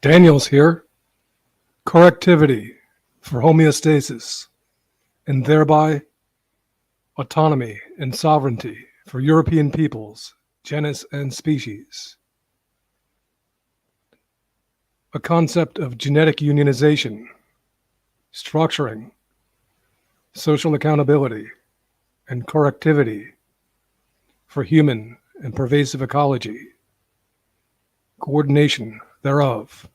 Daniel's here. Correctivity for homeostasis, and thereby autonomy and sovereignty for European peoples, genus and species. A concept of genetic unionization, structuring, social accountability, and correctivity for human and pervasive ecology, coordination thereof.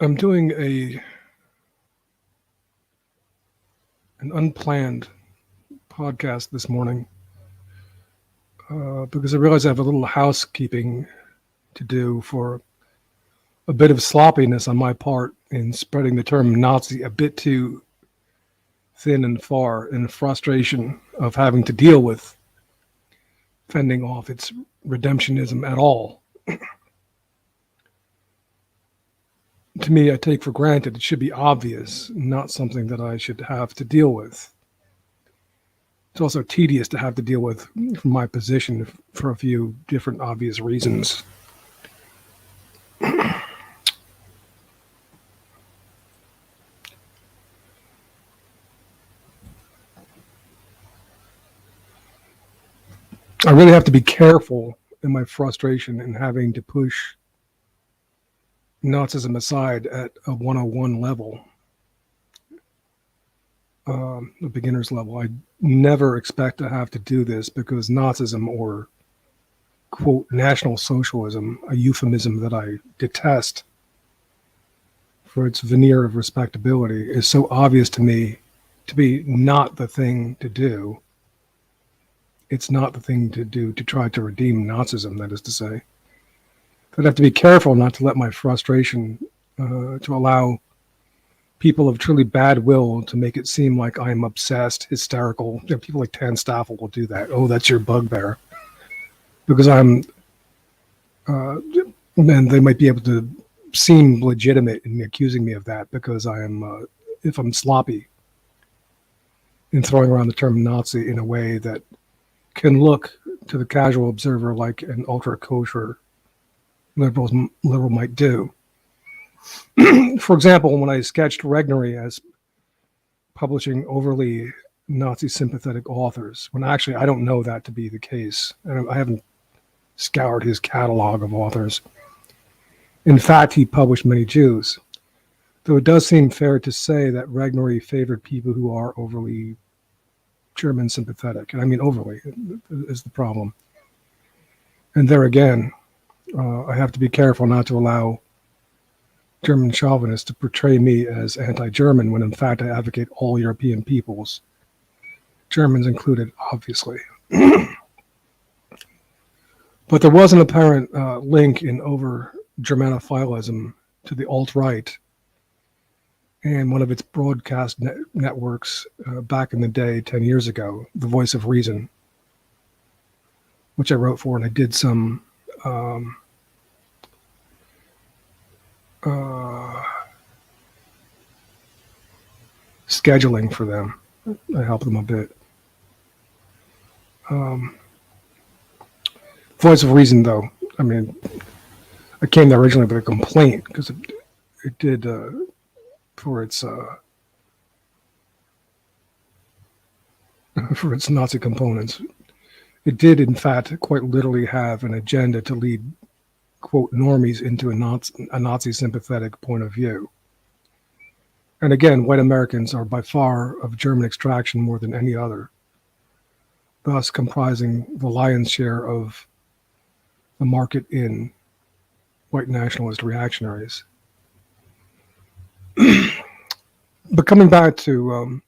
I'm doing an unplanned podcast this morning because I realize I have a little housekeeping to do for a bit of sloppiness on my part in spreading the term Nazi a bit too thin and far, in frustration of having to deal with fending off its redemptionism at all. To me, I take for granted it should be obvious, not something that I should have to deal with. It's also tedious to have to deal with from my position for a few different obvious reasons. I really have to be careful in my frustration in having to push Nazism aside at a 101 level, a beginner's level. I never expect to have to do this because Nazism, or quote National Socialism, a euphemism that I detest for its veneer of respectability, is so obvious to me to be not the thing to do. It's not the thing to do to try to redeem Nazism, that is to say. I'd have to be careful not to let my frustration to allow people of truly bad will to make it seem like I'm obsessed, hysterical. You know, people like Tan Staffel will do that. Oh, that's your bugbear. Because I'm, then they might be able to seem legitimate in accusing me of that because I am, if I'm sloppy in throwing around the term Nazi in a way that can look to the casual observer like an ultra-kosher liberal might do. For example, when I sketched Regnery as publishing overly Nazi-sympathetic authors, when actually I don't know that to be the case. I haven't scoured his catalog of authors. In fact, he published many Jews, though it does seem fair to say that Regnery favored people who are overly German sympathetic. And I mean overly is the problem. And there again, I have to be careful not to allow German chauvinists to portray me as anti-German when in fact I advocate all European peoples, Germans included, obviously. But there was an apparent link in over-Germanophilism to the alt-right and one of its broadcast networks back in the day, 10 years ago, The Voice of Reason, which I wrote for, and I did some scheduling for them. I helped them a bit. Voice of Reason, though, I mean, I came there originally with a complaint because it did for its Nazi components. It did, in fact, quite literally have an agenda to lead, quote, normies into a Nazi-sympathetic point of view. And again, white Americans are by far of German extraction more than any other, thus comprising the lion's share of the market in white nationalist reactionaries. But coming back to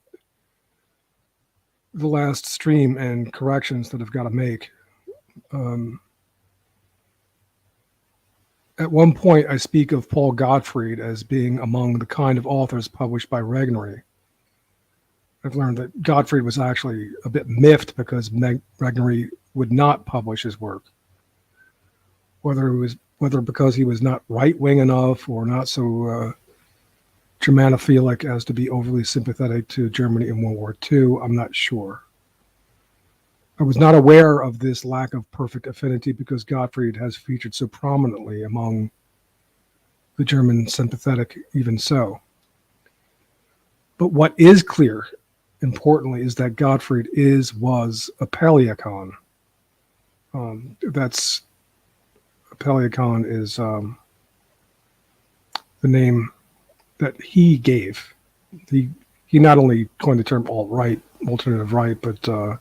the last stream and corrections that I've got to make, at one point I speak of Paul Gottfried as being among the kind of authors published by Regnery. I've learned that Gottfried was actually a bit miffed because Regnery would not publish his work, whether because he was not right-wing enough or not so Germanophilic as to be overly sympathetic to Germany in World War II, I'm not sure. I was not aware of this lack of perfect affinity because Gottfried has featured so prominently among the German sympathetic, even so. But what is clear, importantly, is that Gottfried was a Paleocon. That's Paleocon is the name that he gave. He not only coined the term alt-right, alternative right, but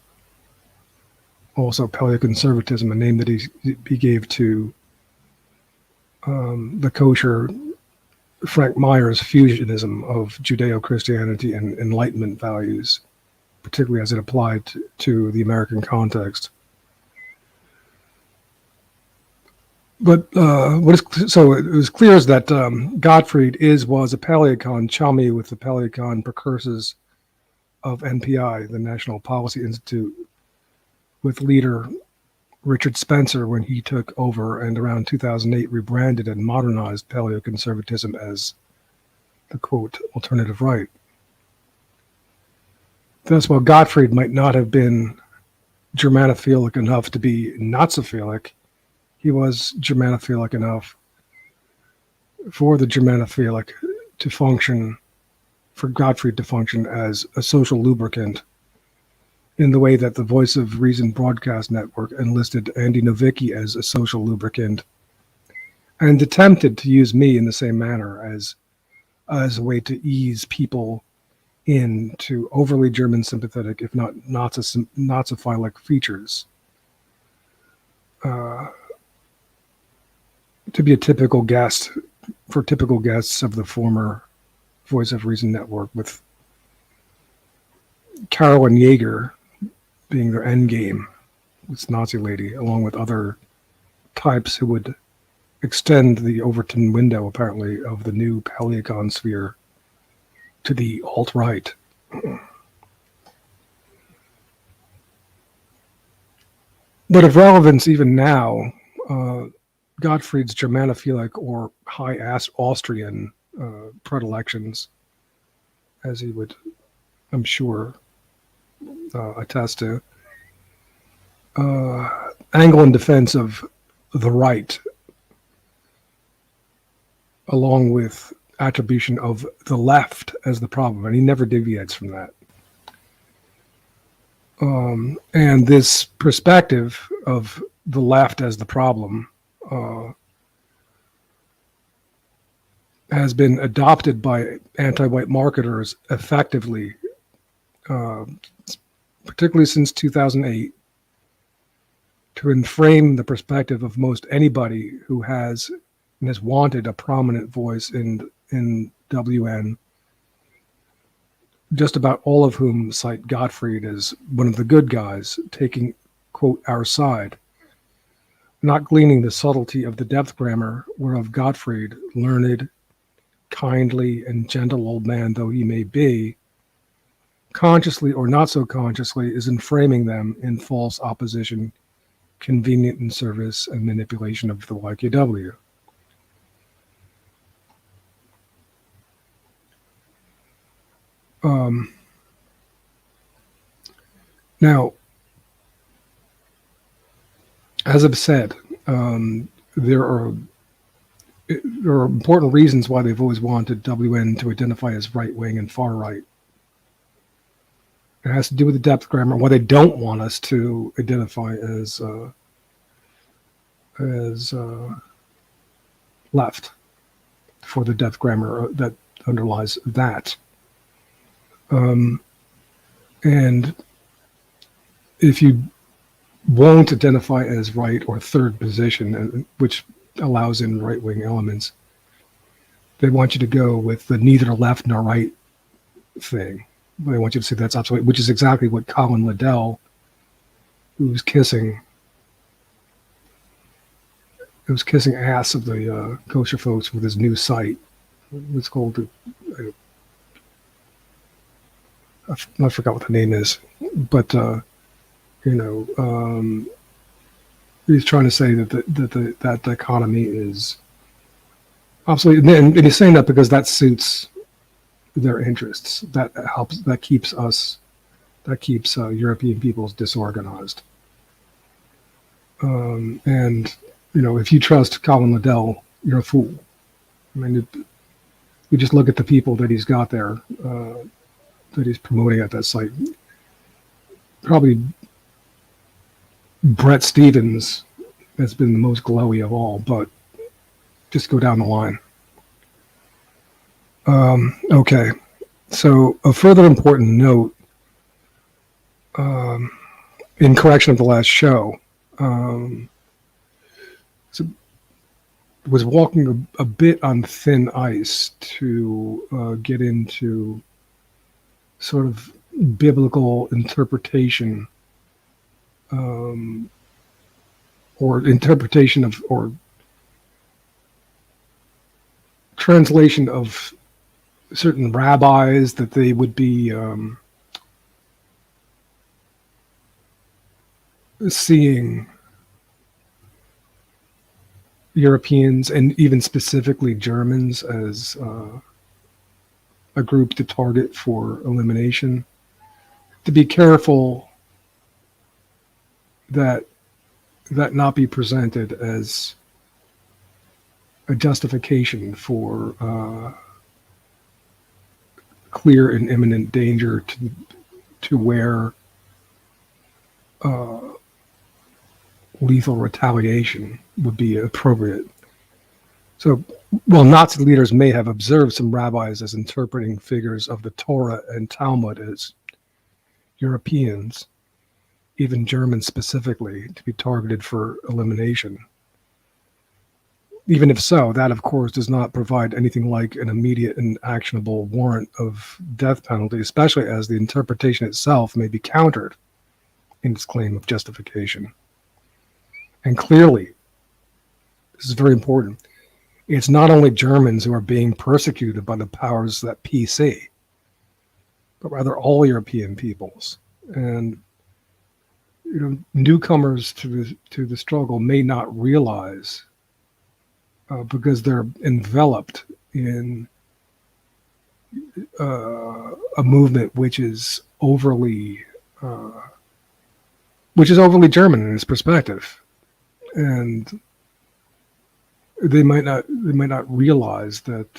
also paleoconservatism, a name that he gave to the kosher Frank Meyer's fusionism of Judeo-Christianity and Enlightenment values, particularly as it applied to the American context. But it was clear is that Gottfried was a Paleocon, chummy with the Paleocon precursors of NPI, the National Policy Institute, with leader Richard Spencer when he took over and around 2008 rebranded and modernized paleoconservatism as the, quote, alternative right. Thus, while Gottfried might not have been Germanophilic enough to be Nazophilic, he was Germanophilic enough for the Germanophilic to function, for Gottfried to function as a social lubricant in the way that the Voice of Reason broadcast network enlisted Andy Novicki as a social lubricant and attempted to use me in the same manner as a way to ease people into overly German sympathetic, if not Nazophilic features. To be a typical guest, for typical guests of the former Voice of Reason network, with Carolyn Yeager being their end game, this Nazi lady, along with other types who would extend the Overton window, apparently, of the new Paleocon sphere to the alt-right. But of relevance even now, Gottfried's Germanophilic or high Austrian predilections, as he would, I'm sure, attest to, angle in defense of the right, along with attribution of the left as the problem, and he never deviates from that. And this perspective of the left as the problem has been adopted by anti-white marketers effectively, particularly since 2008, to enframe the perspective of most anybody who has and has wanted a prominent voice in WN, just about all of whom cite Gottfried as one of the good guys, taking, quote, our side, not gleaning the subtlety of the depth grammar whereof Gottfried, learned, kindly, and gentle old man though he may be, consciously or not so consciously, is enframing them in false opposition, convenient in service and manipulation of the YKW. Now, as I've said, there are important reasons why they've always wanted WN to identify as right-wing and far-right. It has to do with the depth grammar, why they don't want us to identify as left for the depth grammar that underlies that. And if you won't identify as right or third position, which allows in right-wing elements, they want you to go with the neither left nor right thing. They want you to say that's obsolete, which is exactly what Colin Liddell, who's kissing ass of the kosher folks with his new site. It's called, I forgot what the name is, but he's trying to say that that dichotomy is obsolete, and he's saying that because that suits their interests. That helps. That keeps European peoples disorganized. And, if you trust Colin Liddell, you're a fool. I mean, you just look at the people that he's got there, that he's promoting at that site. Probably Brett Stevens has been the most glowy of all, but just go down the line. Okay, so a further important note, in correction of the last show, was walking a bit on thin ice to get into sort of biblical interpretation, or interpretation of, or translation of certain rabbis that they would be seeing Europeans and even specifically Germans as a group to target for elimination. To be careful that not be presented as a justification for clear and imminent danger to where lethal retaliation would be appropriate. So, while Nazi leaders may have observed some rabbis as interpreting figures of the Torah and Talmud as Europeans, even Germans specifically, to be targeted for elimination. Even if so, that of course does not provide anything like an immediate and actionable warrant of death penalty, especially as the interpretation itself may be countered in its claim of justification. And clearly, this is very important, it's not only Germans who are being persecuted by the powers that PC, but rather all European peoples. And newcomers to the struggle may not realize, because they're enveloped in a movement which is overly German in its perspective. And they might not realize that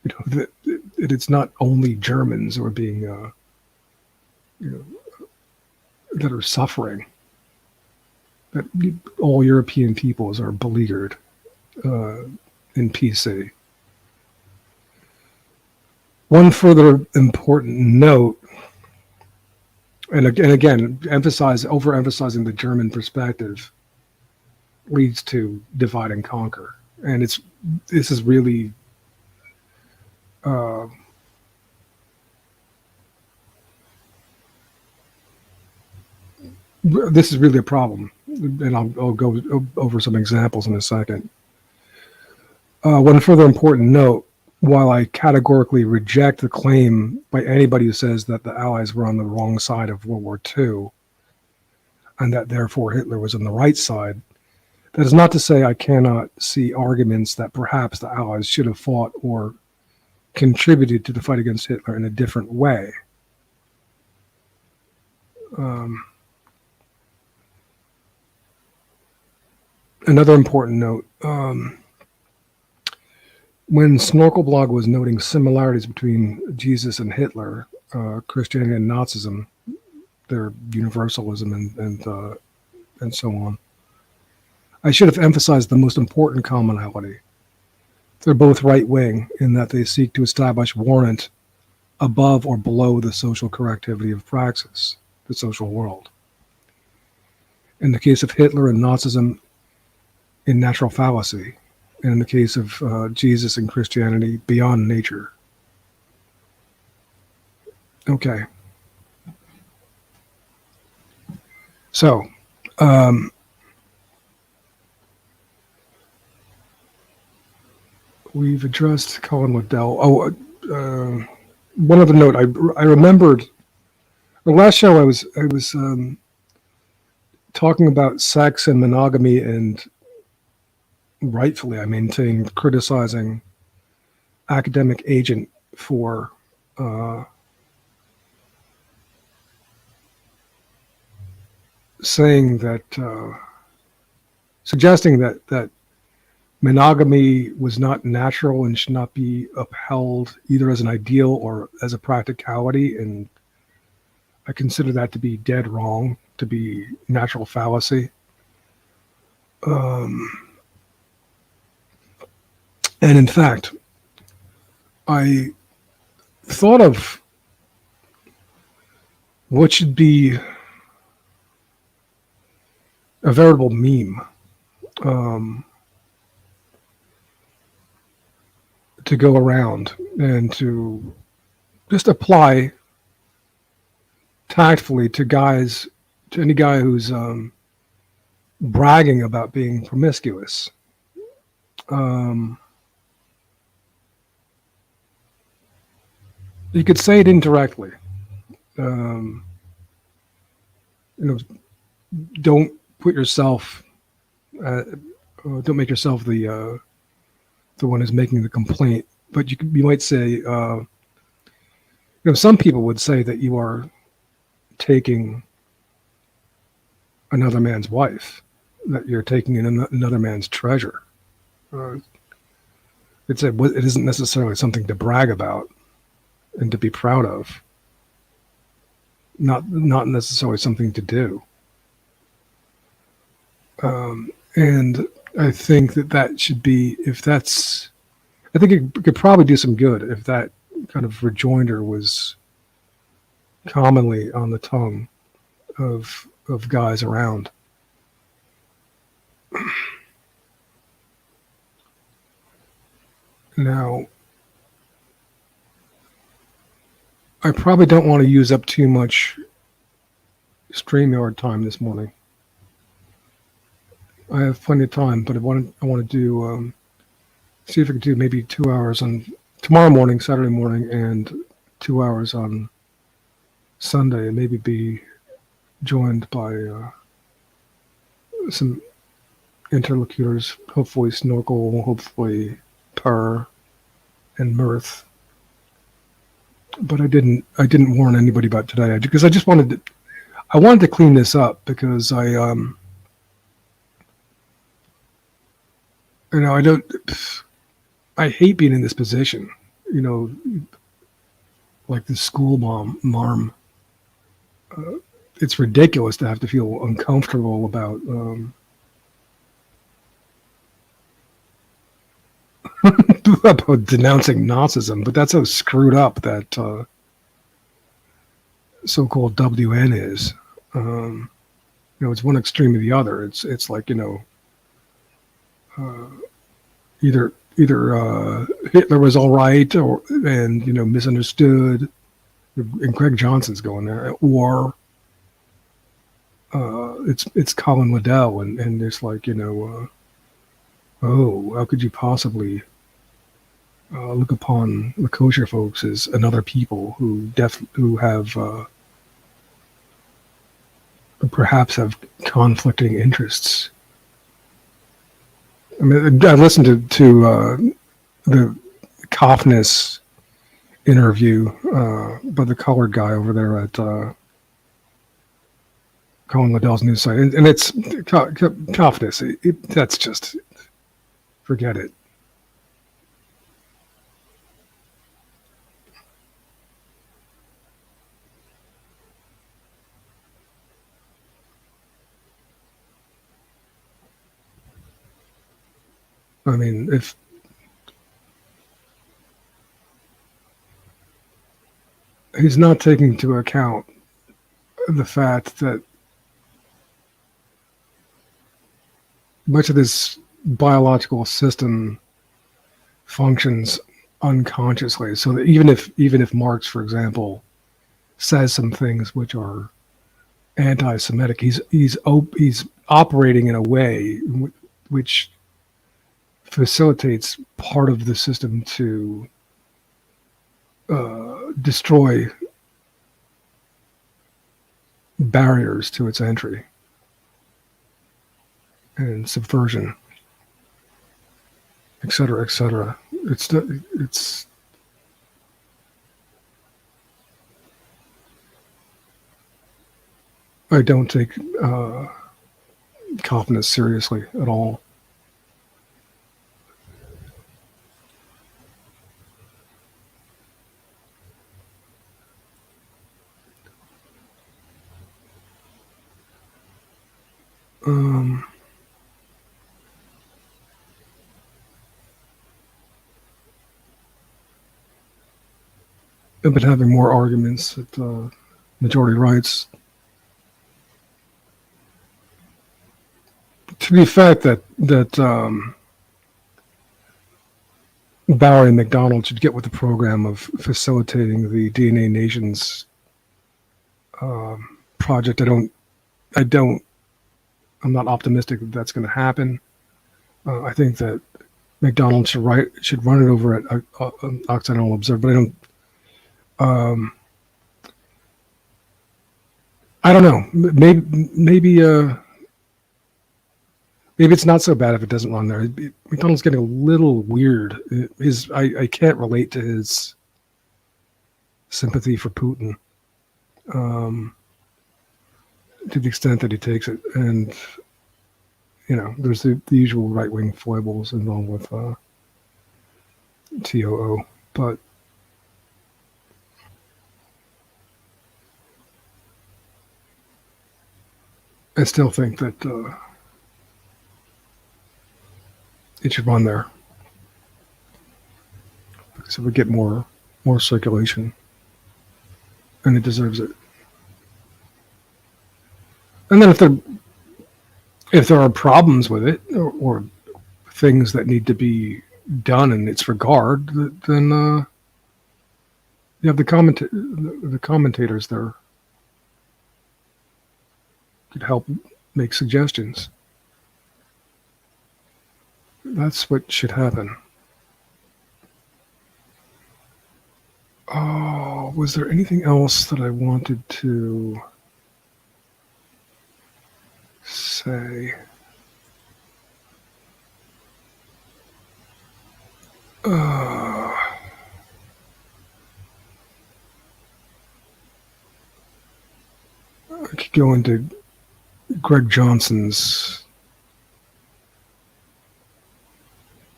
that it's not only Germans who are being that are suffering, that all European peoples are beleaguered in PC. One further important note, and again, overemphasizing the German perspective leads to divide and conquer. And this is really this is really a problem. And I'll go over some examples in a second. One further important note, while I categorically reject the claim by anybody who says that the Allies were on the wrong side of World War II, and that therefore Hitler was on the right side, that is not to say I cannot see arguments that perhaps the Allies should have fought or contributed to the fight against Hitler in a different way. Another important note, when Snorkelblog was noting similarities between Jesus and Hitler, Christianity and Nazism, their universalism and so on, I should have emphasized the most important commonality. They're both right-wing in that they seek to establish warrant above or below the social correctivity of praxis, the social world. In the case of Hitler and Nazism, in natural fallacy, and in the case of Jesus and Christianity, beyond nature. Okay. So, we've addressed Colin Liddell. One other note, I remembered the last show I was talking about sex and monogamy, and rightfully, I maintain, criticizing academic agent for saying that, suggesting that monogamy was not natural and should not be upheld either as an ideal or as a practicality. And I consider that to be dead wrong, to be natural fallacy. And in fact, I thought of what should be a veritable meme to go around and to just apply tactfully to any guy who's bragging about being promiscuous. You could say it indirectly. Don't put yourself, don't make yourself the one who's making the complaint. But you might say, some people would say that you are taking another man's wife, that you're taking another man's treasure. It isn't necessarily something to brag about and to be proud of. Not necessarily something to do. And I think that should be, I think it could probably do some good if that kind of rejoinder was commonly on the tongue of guys around. Now, I probably don't want to use up too much StreamYard time this morning. I have plenty of time, but I want to do see if I could do maybe 2 hours on tomorrow morning, Saturday morning, and 2 hours on Sunday, and maybe be joined by some interlocutors, hopefully Snorkel, hopefully Purr, and Mirth. But I didn't warn anybody about today because I wanted to clean this up because I hate being in this position, like the school marm. It's ridiculous to have to feel uncomfortable about about denouncing Nazism, but that's how screwed up that so-called WN is. It's one extreme or the other. It's like either Hitler was all right and misunderstood, and Greg Johnson's going there, or it's Colin Waddell and it's like how could you possibly look upon the kosher folks as another people who have perhaps have conflicting interests. I mean, I listened to the Kaufness interview by the colored guy over there at Colin Waddell's news site, and it's Kaufness. That's just, forget it. I mean, if he's not taking into account the fact that much of this biological system functions unconsciously, so that even if Marx, for example, says some things which are anti-Semitic, he's operating in a way which facilitates part of the system to destroy barriers to its entry and subversion, et cetera, et cetera. It's I don't take confidence seriously at all. I've been having more arguments at majority rights to the fact that Bowery and McDonald should get with the program of facilitating the DNA Nations project. I'm not optimistic that that's going to happen. I think that McDonald should run it over at Occidental Observer, but I don't know. Maybe it's not so bad if it doesn't run there. McDonald's getting a little weird. I can't relate to his sympathy for Putin to the extent that he takes it. And, there's the usual right-wing foibles involved with TOO. But I still think that it should run there, because it would get more circulation, and it deserves it. And then if there are problems with it, or things that need to be done in its regard, then you have the commentators there could help make suggestions. That's what should happen. Oh, was there anything else that I wanted to say? I could go into Greg Johnson's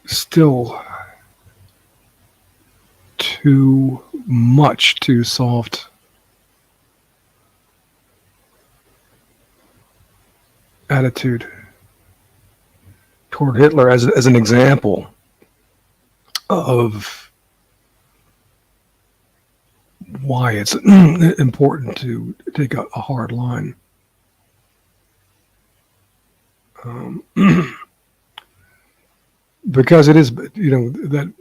still too soft attitude toward Hitler as an example of why it's important to take a hard line. Because it is, that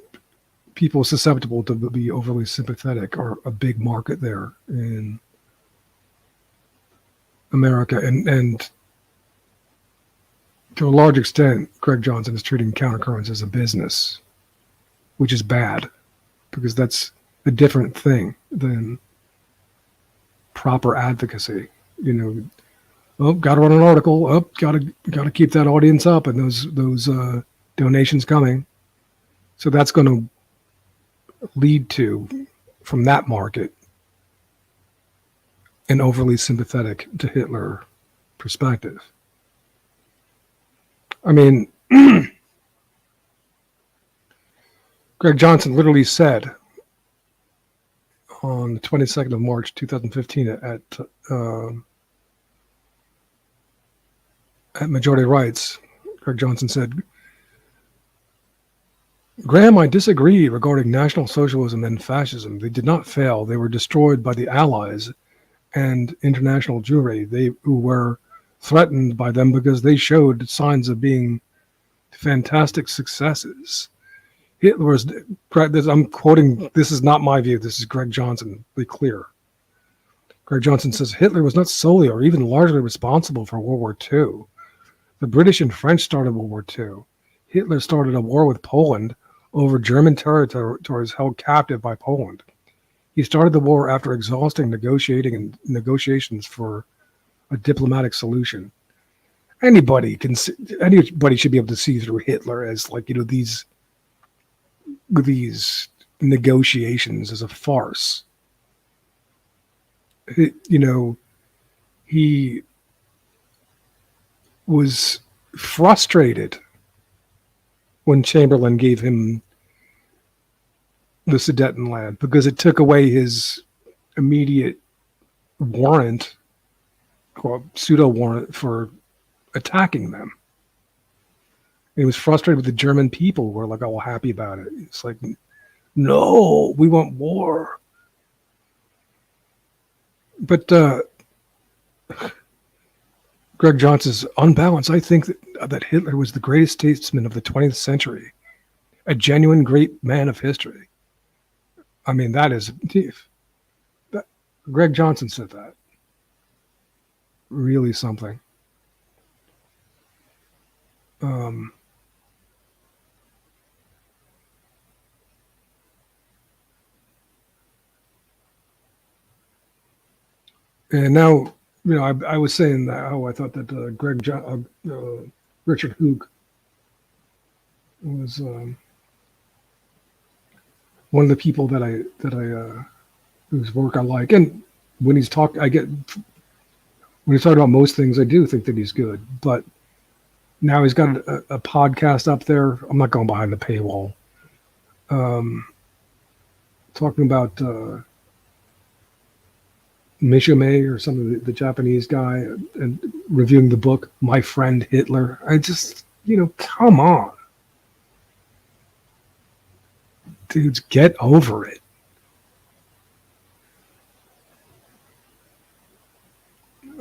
people susceptible to be overly sympathetic are a big market there in America. And to a large extent, Greg Johnson is treating countercurrents as a business, which is bad, because that's a different thing than proper advocacy. Got to run an article. Got to keep that audience up and those donations coming. So that's going to lead to, from that market, an overly sympathetic to Hitler perspective. I mean, Greg Johnson literally said on the 22nd of March, 2015 at Majority Rights, Greg Johnson said, "Graham, I disagree regarding National Socialism and fascism. They did not fail. They were destroyed by the Allies and international Jewry, who were threatened by them because they showed signs of being fantastic successes. Hitler is," I'm quoting, this is not my view, this is Greg Johnson, be clear. Greg Johnson says, "Hitler was not solely or even largely responsible for World War II. The British and French started World War II. Hitler started a war with Poland over German territories held captive by Poland. He started the war after exhausting negotiations for a diplomatic solution." Anybody should be able to see through Hitler as these negotiations as a farce. He he was frustrated when Chamberlain gave him the Sudetenland because it took away his immediate warrant, or pseudo warrant, for attacking them. He was frustrated with the German people who were like all happy about it. It's like, no, we want war. But Greg Johnson's unbalanced. I think that Hitler was the greatest statesman of the 20th century, a genuine great man of history. I mean, that is, Greg Johnson said that. Really something. And now, I was saying that how I thought that Richard Hooke was one of the people that I whose work I like. And when he's talking about most things, I do think that he's good. But now he's got a podcast up there. I'm not going behind the paywall. Talking about Mishame or some of the Japanese guy, and reviewing the book My Friend Hitler. I just, come on. Dudes, get over it.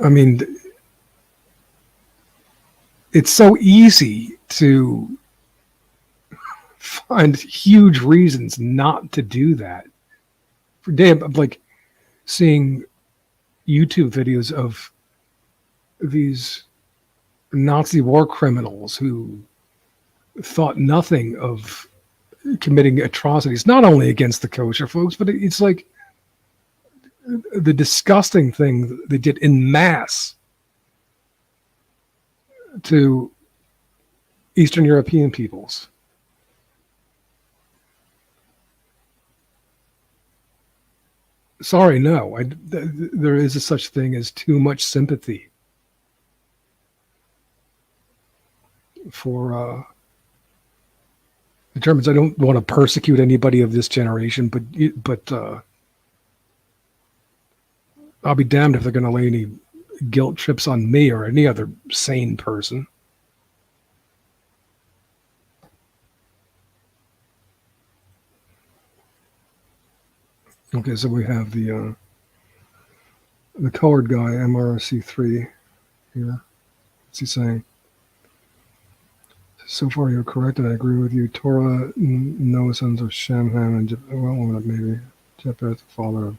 I mean, it's so easy to find huge reasons not to do that. For damn, like seeing YouTube videos of these Nazi war criminals who thought nothing of committing atrocities, not only against the kosher folks, but it's like the disgusting thing they did in mass to Eastern European peoples. Sorry, no. There is a such thing as too much sympathy for the Germans. I don't want to persecute anybody of this generation, but I'll be damned if they're going to lay any guilt trips on me or any other sane person. Okay, so we have the colored guy, MRC3 here. What's he saying? So far, you're correct, and I agree with you. Torah, Noah sons of Shamham, and well, maybe Japheth, the father of.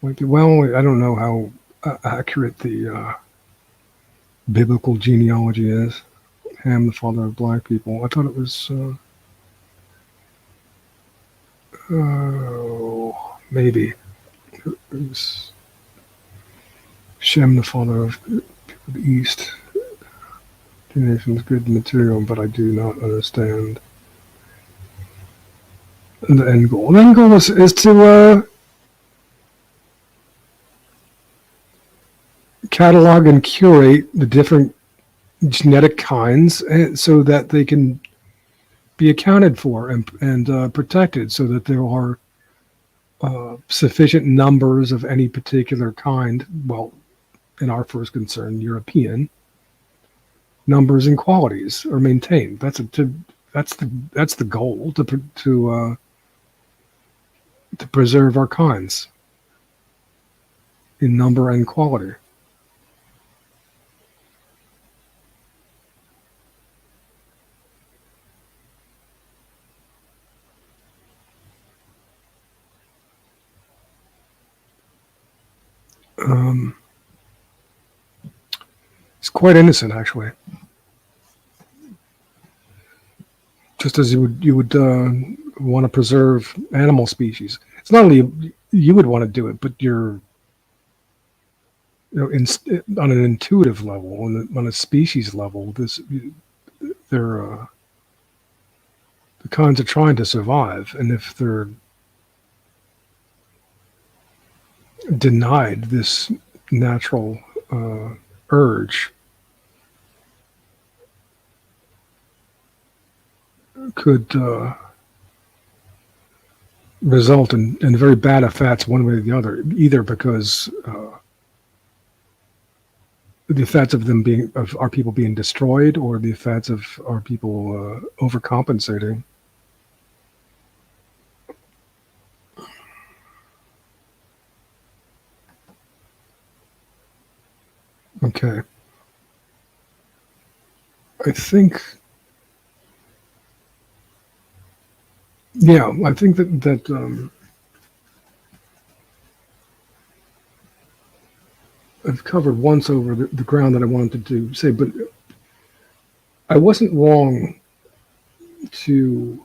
Well, I don't know how accurate the biblical genealogy is. Ham, the father of black people. I thought it was. Maybe it was Shem, the father of the East. Two nations, good material, but I do not understand the end goal. The end goal is to catalog and curate the different genetic kinds, so that they can be accounted for and protected, so that there are sufficient numbers of any particular kind. Well, in our first concern, European numbers and qualities are maintained. That's the goal, to preserve our kinds in number and quality. It's quite innocent, actually. Just as you would want to preserve animal species. It's not only you would want to do it, but you're, on an intuitive level, on a species level, they're the kinds are trying to survive, and if they're denied this natural urge could result in very bad effects one way or the other, either because the effects of them being, of our people being destroyed, or the effects of our people overcompensating. Okay. I think, yeah, I think that I've covered once over the ground that I wanted to say, but I wasn't wrong to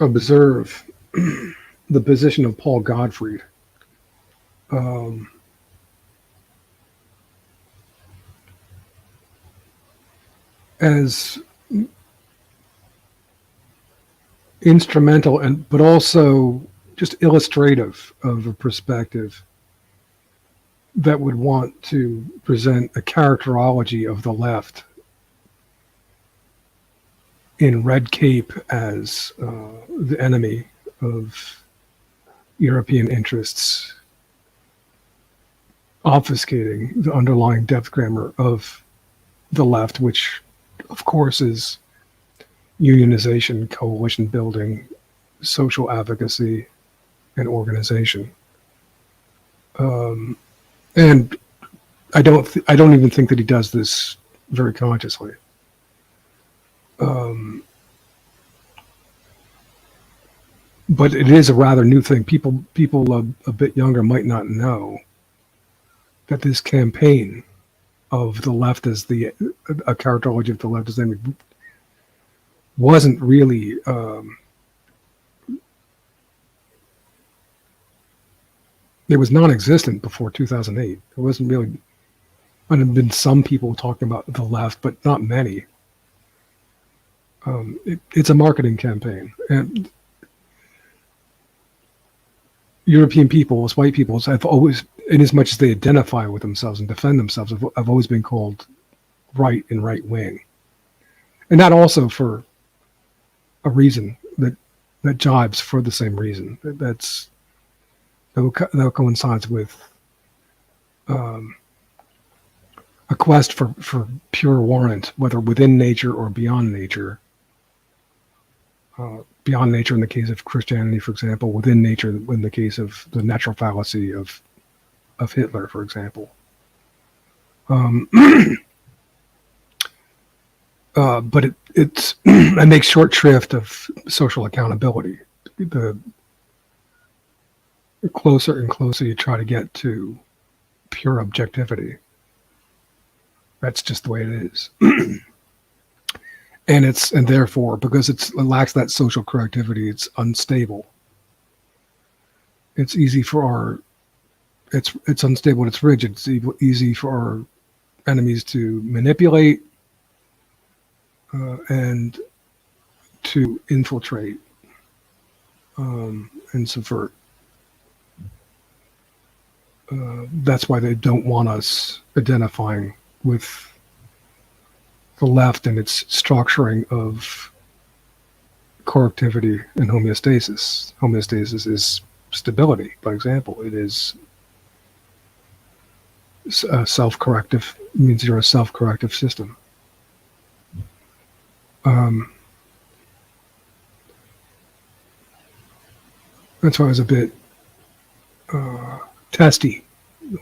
observe the position of Paul Gottfried as instrumental and but also just illustrative of a perspective that would want to present a characterology of the left in red cape as the enemy of European interests, obfuscating the underlying depth grammar of the left, which of course is unionization, coalition building, social advocacy, and organization. And I don't even think that he does this very consciously. But it is a rather new thing. People a bit younger might not know that this campaign of the left as a characterology of the left as enemy wasn't really it was non-existent before 2008. It wasn't really. There have been some people talking about the left, but not many. It's a marketing campaign, and European peoples, white peoples, have always, in as much as they identify with themselves and defend themselves, have always been called right and right wing, and that also for a reason that jibes for the same reason. That coincides with a quest for pure warrant, whether within nature or beyond nature. Beyond nature in the case of Christianity, for example, within nature in the case of the natural fallacy of Hitler, for example. But it makes short shrift of social accountability. The closer and closer you try to get to pure objectivity, that's just the way it is. And therefore, because it lacks that social correctivity, it's unstable. It's easy for it's unstable and it's rigid. It's easy for our enemies to manipulate and to infiltrate and subvert. That's why they don't want us identifying with the left and its structuring of correctivity and homeostasis. Homeostasis is stability, by example. It is self-corrective, means you're a self-corrective system. That's why I was a bit testy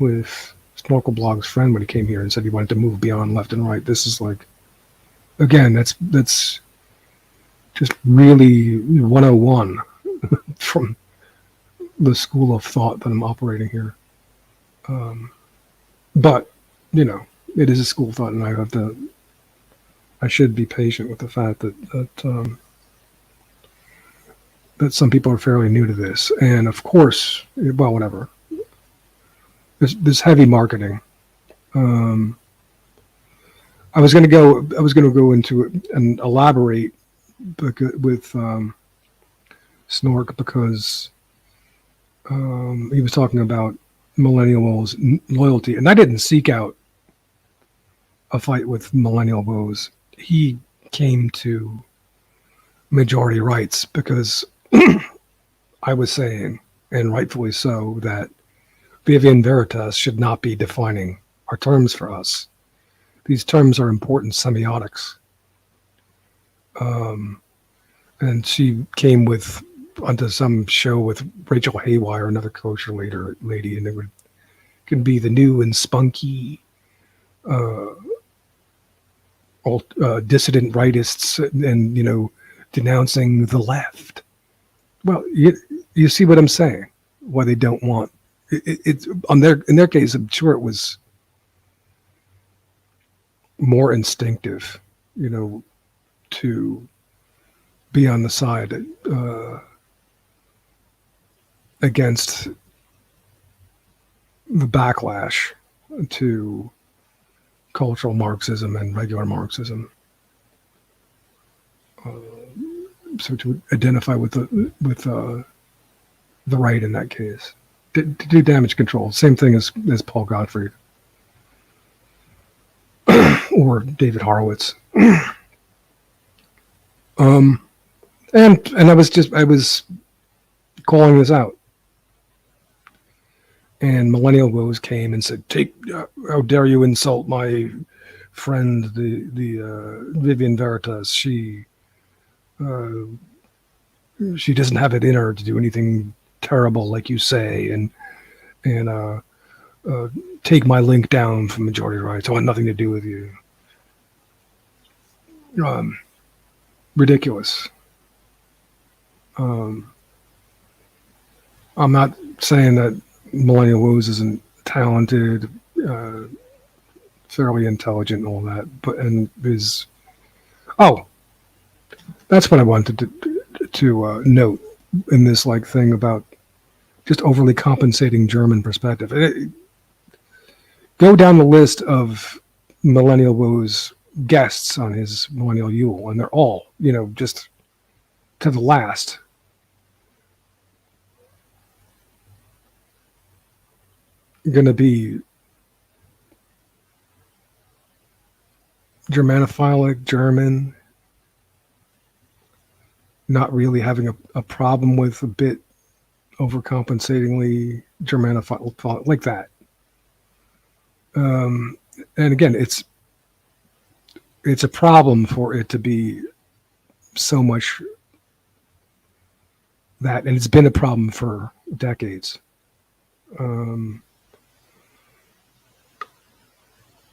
with Snorkel Blog's friend when he came here and said he wanted to move beyond left and right. This is like, again, that's just really 101 from the school of thought that I'm operating here. But, you know, it is a school of thought, and I should be patient with the fact that some people are fairly new to this. And of course, well, whatever. There's heavy marketing. I was going to go into it and elaborate with Snork, because He was talking about millennials' loyalty, and I didn't seek out a fight with millennial woes. He came to majority rights because I was saying, and rightfully so, that Vivian Veritas should not be defining our terms for us. These terms are important semiotics. And she came onto some show with Rachel Haywire, another kosher lady, and it could be the new and spunky dissident rightists, and denouncing the left. Well, you see what I'm saying? Why they don't want it in their case. I'm sure it was more instinctive, to be on the side against the backlash to cultural Marxism and regular Marxism. So to identify with the right in that case, to do damage control, same thing as Paul Gottfried or David Horowitz. And I was calling this out, and millennial woes came and said, how dare you insult my friend, the Vivian Veritas? She doesn't have it in her to do anything terrible like you say, and take my link down from majority rights. I want nothing to do with you. Ridiculous. I'm not saying that millennial woes isn't talented, fairly intelligent and all that, but that's what I wanted to note in this thing about just overly compensating German perspective. Go down the list of millennial woes guests on his millennial Yule, and they're all, just to the last, going to be Germanophilic, German, not really having a problem with a bit overcompensatingly Germanophilic, like that. And again, it's a problem for it to be so much that, and it's been a problem for decades.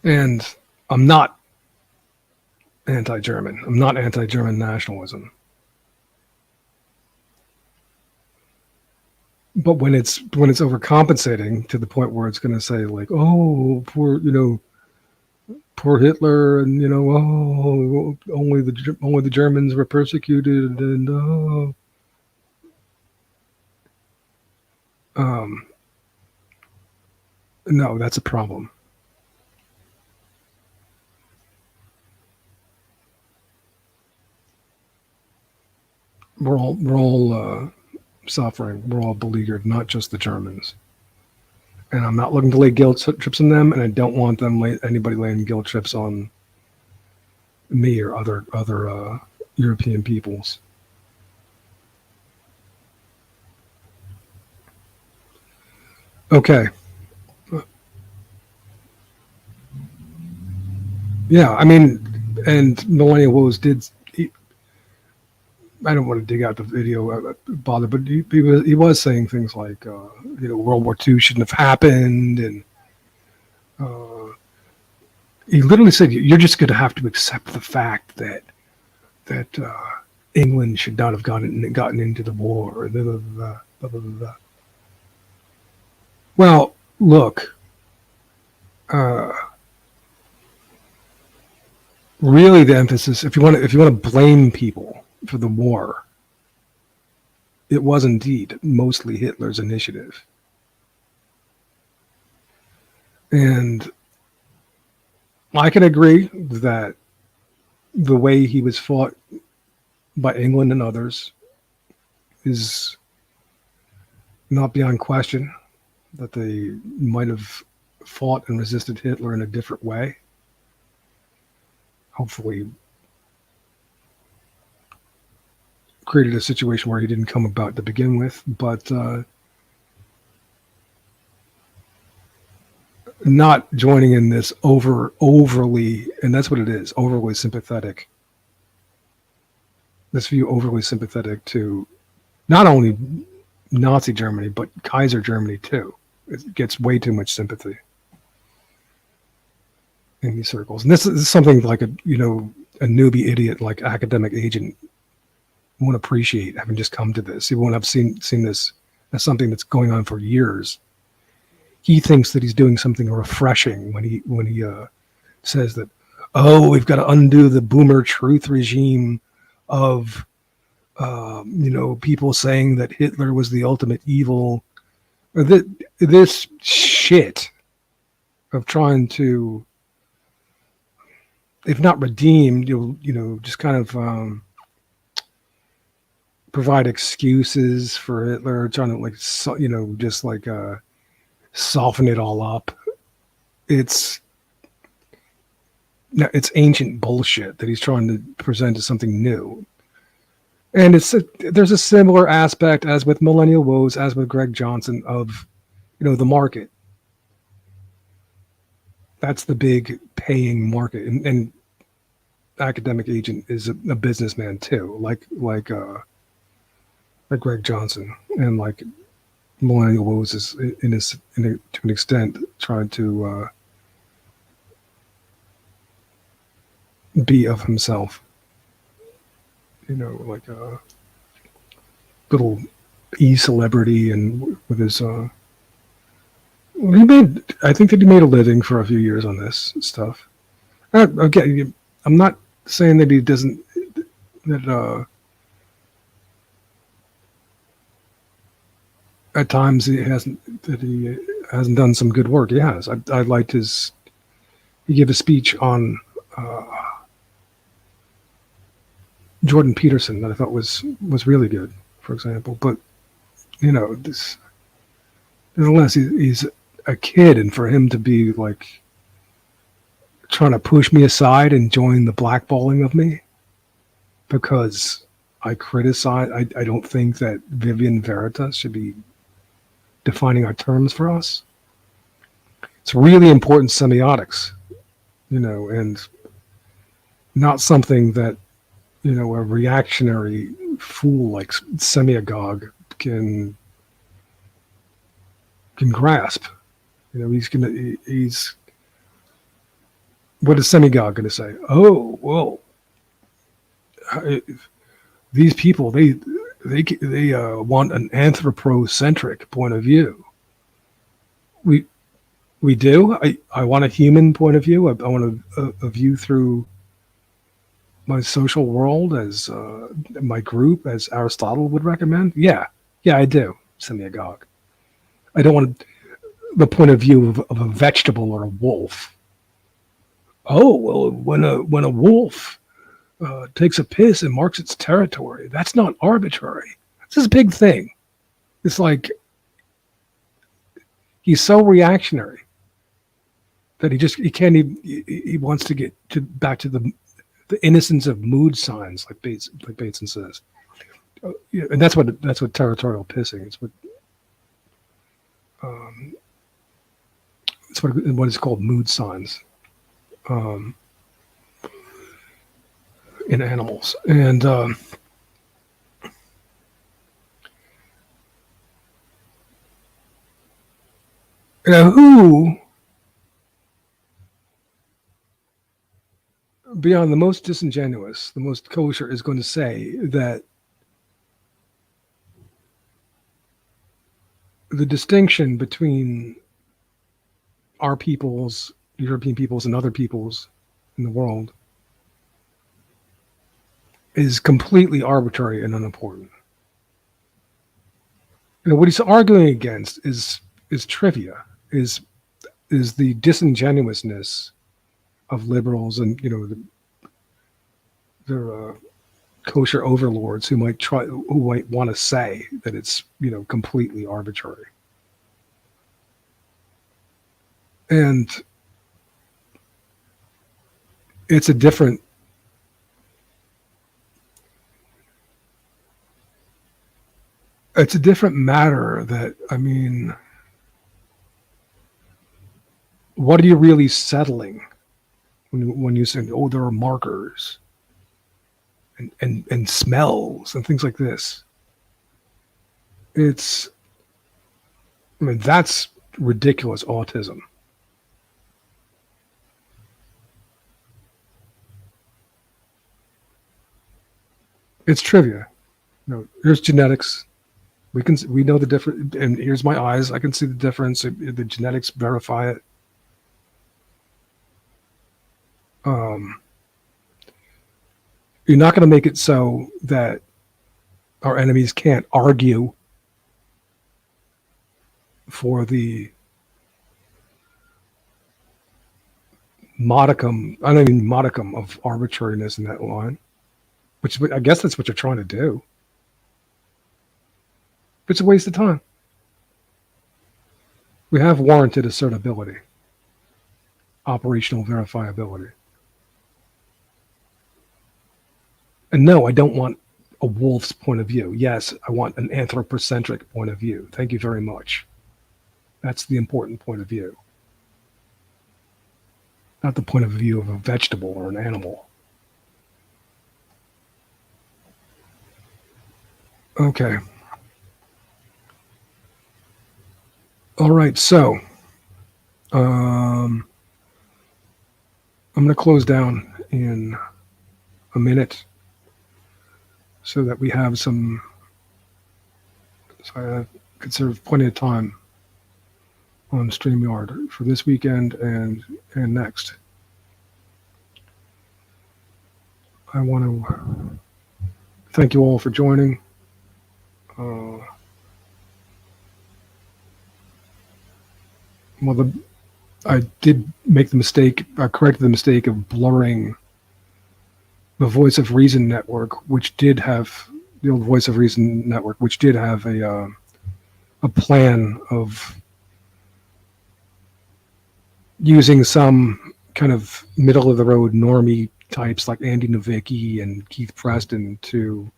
And I'm not anti-German. I'm not anti-German nationalism. But when it's overcompensating to the point where it's going to say oh, poor Hitler, and only the Germans were persecuted, and no, that's a problem. We're all suffering. We're all beleaguered, not just the Germans. And I'm not looking to lay guilt trips on them, and I don't want anybody laying guilt trips on me or other European peoples. Okay. Yeah, I mean, and millennial woes did. I don't want to dig out the video, bother, but he was saying things like, World War II shouldn't have happened, and he literally said, "You're just going to have to accept the fact that England should not have gotten into the war." Blah, blah, blah, blah, blah, blah. Well, look, really, the emphasis, if you want to blame people for the war, it was indeed mostly Hitler's initiative. And I can agree that the way he was fought by England and others is not beyond question that they might have fought and resisted Hitler in a different way. Hopefully created a situation where he didn't come about to begin with, but not joining in this overly, and that's what it is, overly sympathetic. This view overly sympathetic to not only Nazi Germany, but Kaiser Germany too. It gets way too much sympathy in these circles. And this is something like a newbie idiot like academic agent won't appreciate, having just come to this. He won't have seen this as something that's going on for years. He thinks that he's doing something refreshing when he says that, oh, we've got to undo the boomer truth regime of people saying that Hitler was the ultimate evil. This shit of trying to, if not redeem, just kind of provide excuses for Hitler, trying to just soften it all up. It's ancient bullshit that he's trying to present as something new. And there's a similar aspect as with Millennial Woes, as with Greg Johnson, of the market. That's the big paying market, and academic agent is a businessman too, like Greg Johnson, and like Millennial Woes is to an extent trying to be of himself. Like a little e-celebrity, and with his I think that he made a living for a few years on this stuff. Again, I'm not saying that he doesn't, that at times he hasn't done some good work. He has. I liked he gave a speech on Jordan Peterson that I thought was really good, for example. But nevertheless, he's a kid, and for him to be like trying to push me aside and join the blackballing of me because I criticize, I don't think that Vivian Veritas should be defining our terms for us. It's really important semiotics, and not something that a reactionary fool like Semagog can grasp. He's what is Semagog going to say? Oh, well, these people they want an anthropocentric point of view. We do. I want a human point of view. I want a view through my social world, as my group, as Aristotle would recommend. Yeah, I do. Semagog. I don't want the point of view of a vegetable or a wolf. Oh, well, when a wolf takes a piss and marks its territory, that's not arbitrary. This is a big thing. It's like he's so reactionary that he wants to get back to the innocence of mood signs, like Bateson says. And that's what territorial pissing. It's what is called mood signs in animals. And who, beyond the most disingenuous, the most kosher, is going to say that the distinction between our peoples, European peoples, and other peoples in the world is completely arbitrary and unimportant. What he's arguing against is trivia, is the disingenuousness of liberals and their kosher overlords who might want to say that it's, completely arbitrary. And it's a different matter that, what are you really settling when you say, oh, there are markers and smells and things like this? That's ridiculous autism. It's trivia. Here's genetics. We know the difference, and here's my eyes. I can see the difference. The genetics verify it. You're not going to make it so that our enemies can't argue for the modicum of arbitrariness in that line, which I guess that's what you're trying to do. It's a waste of time. We have warranted assertability, operational verifiability. And no, I don't want a wolf's point of view. Yes, I want an anthropocentric point of view. Thank you very much. That's the important point of view. Not the point of view of a vegetable or an animal. Okay. All right, so I'm going to close down in a minute so that we have so I conserve plenty of time on StreamYard for this weekend and next. I want to thank you all for joining. I did make the mistake, I corrected the mistake of blurring the Voice of Reason network, which did have, the old Voice of Reason network, which did have a plan of using some kind of middle of the road normie types like Andy Novicki and Keith Preston to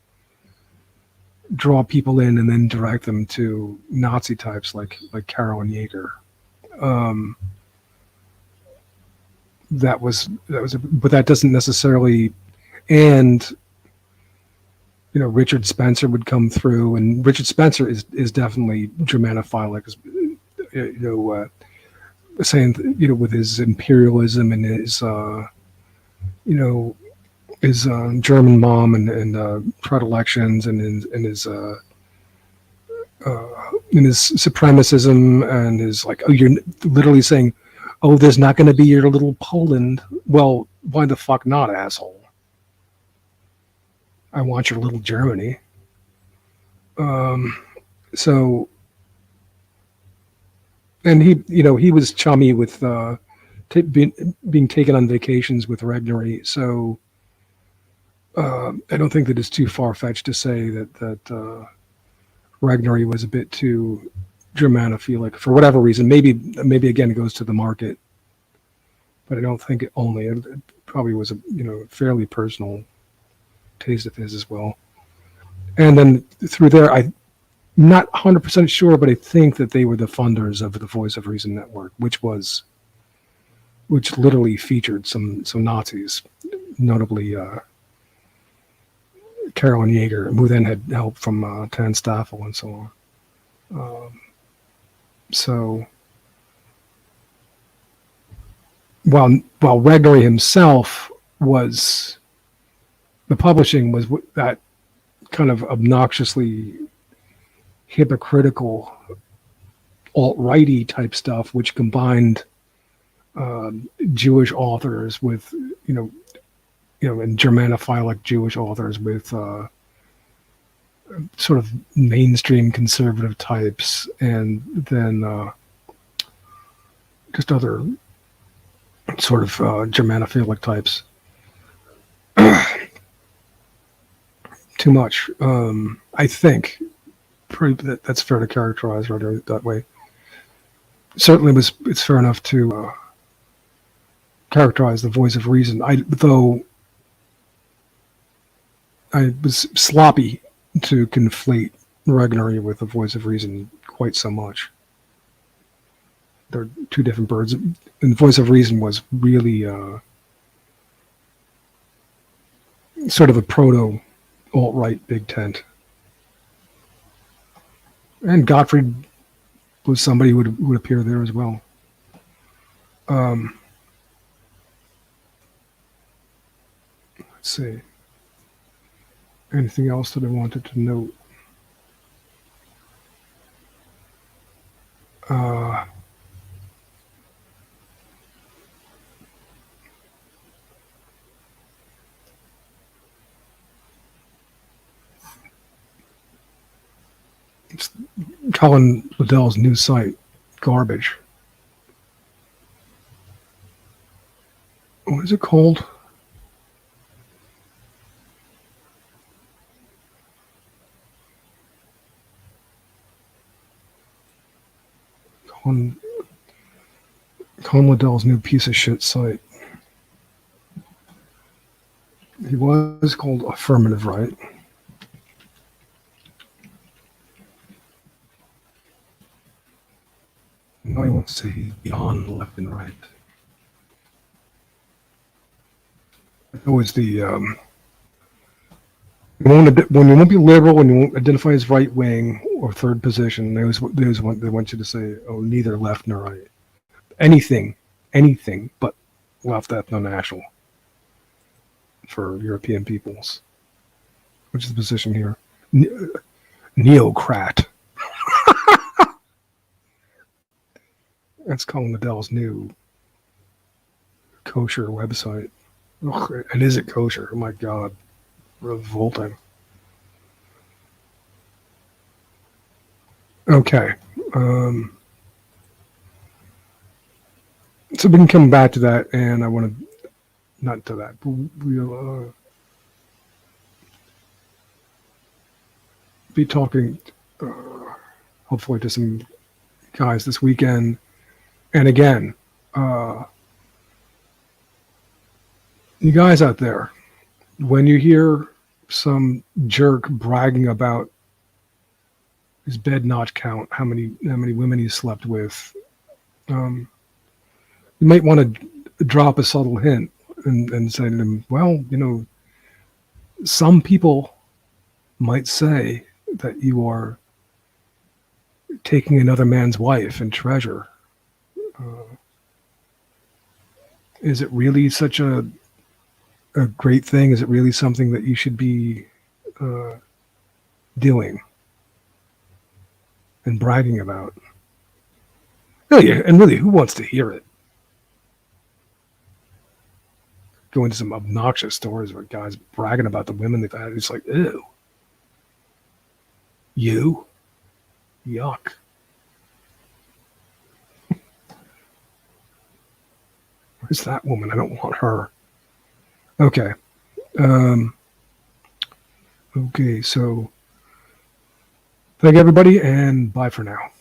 draw people in and then direct them to Nazi types like Carolyn Yeager. But that doesn't necessarily, and Richard Spencer would come through, and Richard Spencer is definitely Germanophilic, saying with his imperialism and his his German mom and predilections and his supremacism and his like, oh, you're literally saying, oh, there's not going to be your little Poland. Well, why the fuck not, asshole? I want your little Germany. So, and he was chummy with being taken on vacations with Regnery. So I don't think that it's too far-fetched to say that Regnery was a bit too Germanophilic for whatever reason. Maybe again it goes to the market, but I don't think it probably was a fairly personal taste of his as well. And then through there, I'm not 100% sure, but I think that they were the funders of the Voice of Reason network, which literally featured some Nazis, notably Carolyn Yeager, who then had help from Tan Staffel and so on. So while Regnery himself was, the publishing was that kind of obnoxiously hypocritical alt-righty type stuff, which combined Jewish authors with and Germanophilic Jewish authors with sort of mainstream conservative types, and then just other sort of Germanophilic types. too much. I think that's fair to characterize right that way. Certainly, it's fair enough to characterize the voice of reason. Though I was sloppy to conflate Regnery with the voice of reason quite so much. They're two different birds. And the voice of reason was really sort of a proto alt-right big tent. And Gottfried was somebody who would appear there as well. Let's see. Anything else that I wanted to note? It's Colin Liddell's new site, garbage. What is it called? Colin Liddell's new piece of shit site. He was called Affirmative Right. Now he wants to say beyond left and right. Always the when you won't be liberal, when you won't identify as right wing or third position, they want you to say, oh, neither left nor right. Anything but left ethno-national for European peoples, which is the position here. Neocrat. That's Colin Liddell's new kosher website. Ugh, and is it kosher? Oh my God. Revolting. Okay. So we can come back to that, and I want to, not to that, but we'll be talking hopefully to some guys this weekend. And again, you guys out there, when you hear some jerk bragging about his bed notch count, how many women he slept with, you might want to drop a subtle hint and say to them, well, some people might say that you are taking another man's wife and treasure. Is it really such a great thing? Is it really something that you should be doing and bragging about? Really, who wants to hear it? Go into some obnoxious stories where guys bragging about the women they've had. It's like, ew. You? Yuck. Where's that woman? I don't want her. Okay. Okay, so thank everybody, and bye for now.